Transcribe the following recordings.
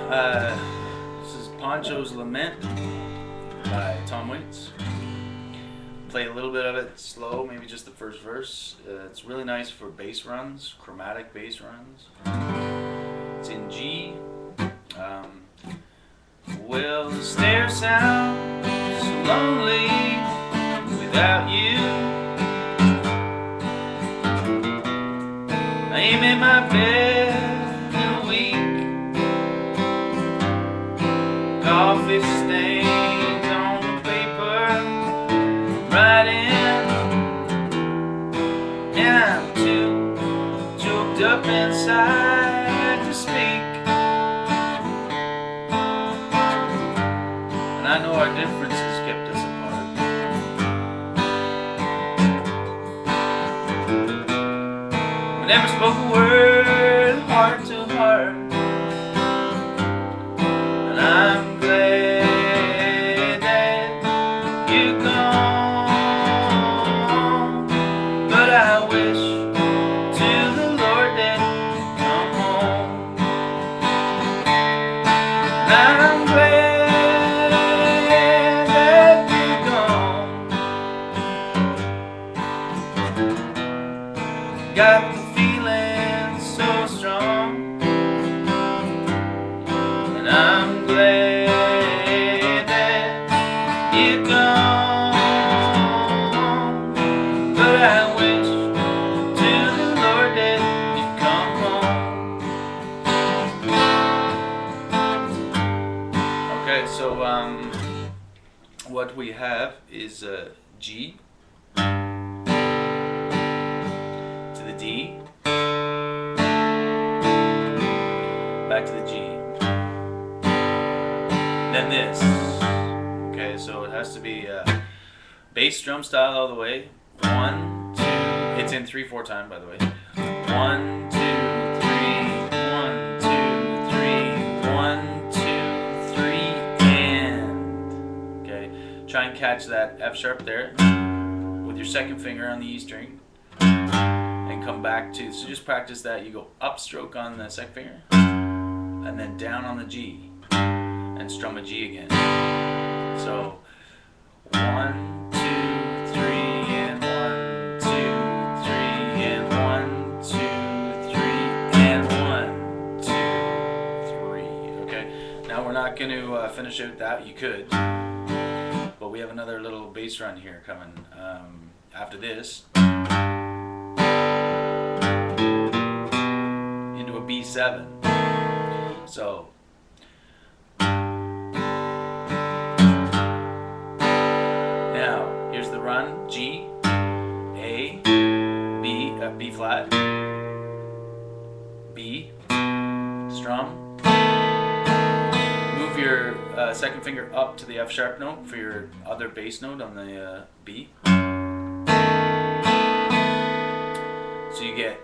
This is Pancho's Lament by Tom Waits. Play a little bit of it slow, maybe just the first verse. It's really nice for bass runs, chromatic bass runs. It's in G. Well, the stairs sound so lonely without you. I ain't made my bed in a week. Coffee stains on the paper, writing, and I'm too choked up inside to speak. And I know our differences kept us apart. We never spoke a word, heart to heart. And I'm glad that you're gone, but I wish to the Lord that you'd come home. And I'm glad that you're gone. Got the feeling so strong, and I'm glad that you're gone, but I wish to the Lord that you'd come home. Okay, so what we have is G to the D, back to the G, then this. Okay, so it has to be bass drum style all the way. 1, 2, it's in 3/4 time, by the way. 1, 2, 3, 1, 2, 3, 1, 2, 3, and. Okay, try and catch that F sharp there with your second finger on the E string, and come back to. So just practice that. You go upstroke on the second finger, and then down on the G, and strum a G again. So 1, 2, 3, and 1, 2, 3, and 1, 2, 3, and 1, 2, 3. Okay. Now we're not going to finish out that. You could, but we have another little bass run here coming after this into a B7. So. Now, here's the run: G, A, B, B flat, B, strum. Move your second finger up to the F sharp note for your other bass note on the B. So you get.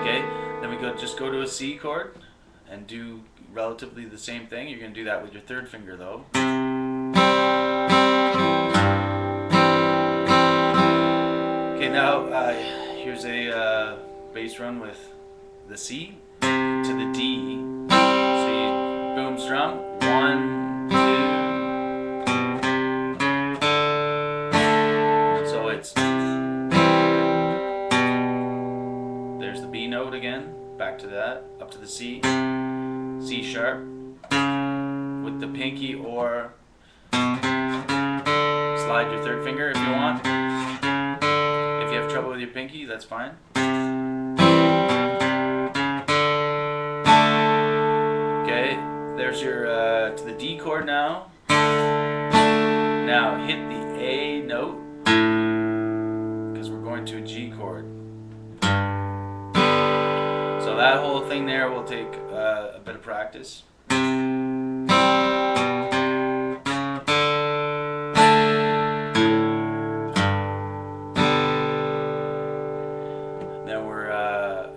Okay, then we just go to a C chord and do relatively the same thing. You're going to do that with your third finger though. Okay, now here's a bass run with the C to the D. So you boom strum. 1, 2. So it's, there's the B note again. Back to that, up to the C, C sharp with the pinky, or slide your third finger if you want. If you have trouble with your pinky, that's fine. Okay, there's your to the D chord now. Now hit the A note because we're going to a G chord. So that whole thing there will take a bit of practice. Then we're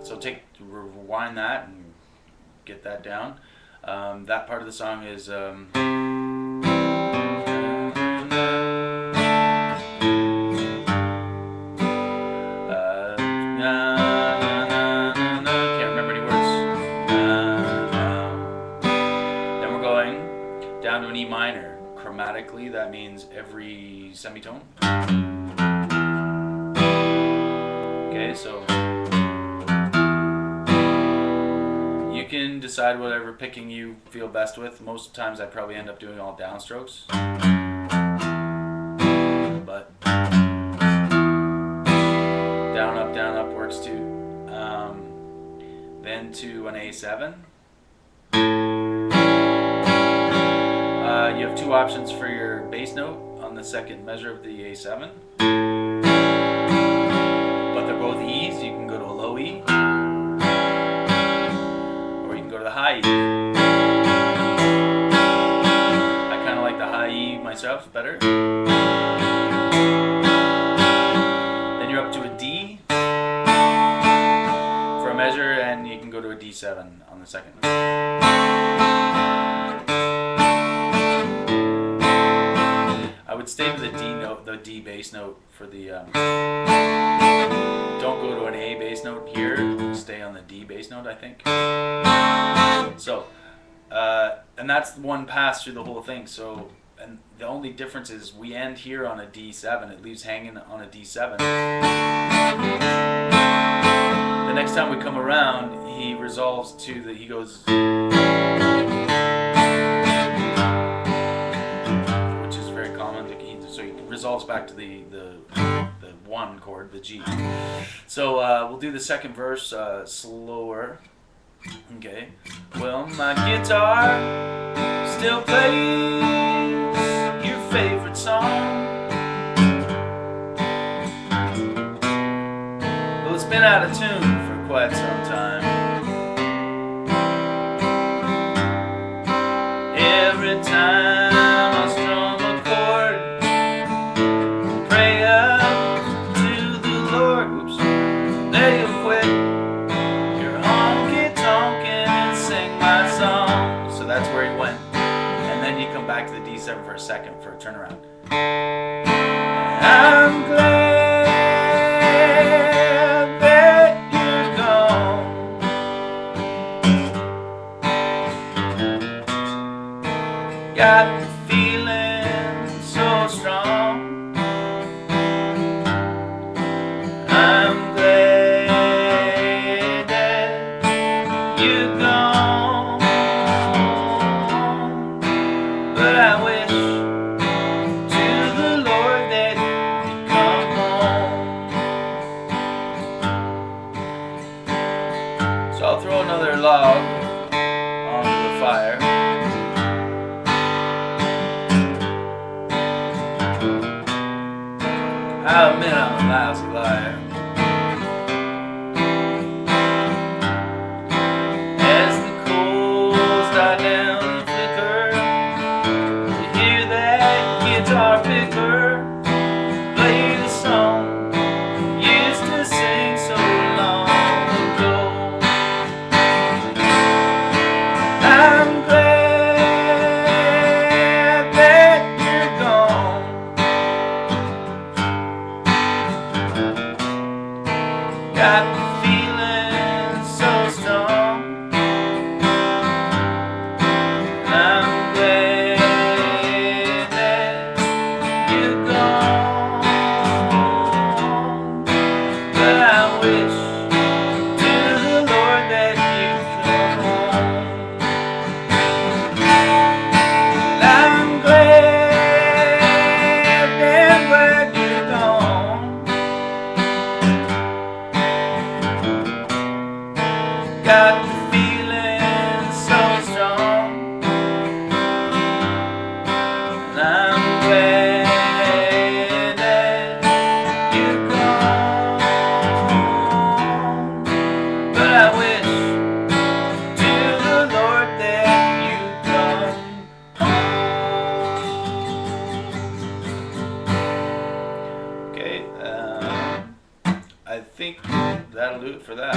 so rewind that and get that down. That part of the song is means every semitone. Okay, so you can decide whatever picking you feel best with. Most times I probably end up doing all downstrokes. But down up works too. Then to an A7. You have two options for your bass note on the second measure of the A7. But they're both E's. You can go to a low E, or you can go to the high E. I kind of like the high E myself better. Then you're up to a D for a measure, and you can go to a D7 on the second. I would stay with the D note, the D bass note for the. Don't go to an A bass note here. Stay on the D bass note, I think. So, and that's one pass through the whole thing. So, and the only difference is we end here on a D7. It leaves hanging on a D7. The next time we come around, he resolves to the. He goes. So he resolves back to the one chord, the G. So we'll do the second verse slower. Okay. Well, my guitar still plays your favorite song. Well, it's been out of tune for quite some time. Every time I strum a chord, pray up to the Lord. Oops, there you quit your honky tonkin' and sing my song. So that's where he went, and then you come back to the D7 for a second for a turnaround. I'm glad that you're gone. Got the feeling so strong. I'm glad that you're gone, but I wish to the Lord that you'd come home. So I'll throw another log onto the fire. I'll admit I'm a lousy liar. As the coals die down and flicker, you hear that guitar picker play the song you used to sing so long ago. I'm glad that you're gone. Got the feeling so strong. I'm glad that you're gone, but I wish to the Lord that you'd come home. I'm glad, damn glad you're gone. Got the feeling so strong, and I'm glad that you're gone, but I wish to the Lord that you'd come home. Okay, I think that'll do it for that.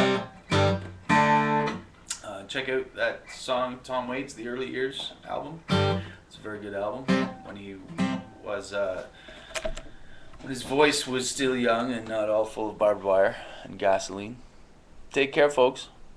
Check out that song Tom Waits, The Early Years album. It's a very good album. When he was, when his voice was still young and not all full of barbed wire and gasoline. Take care, folks.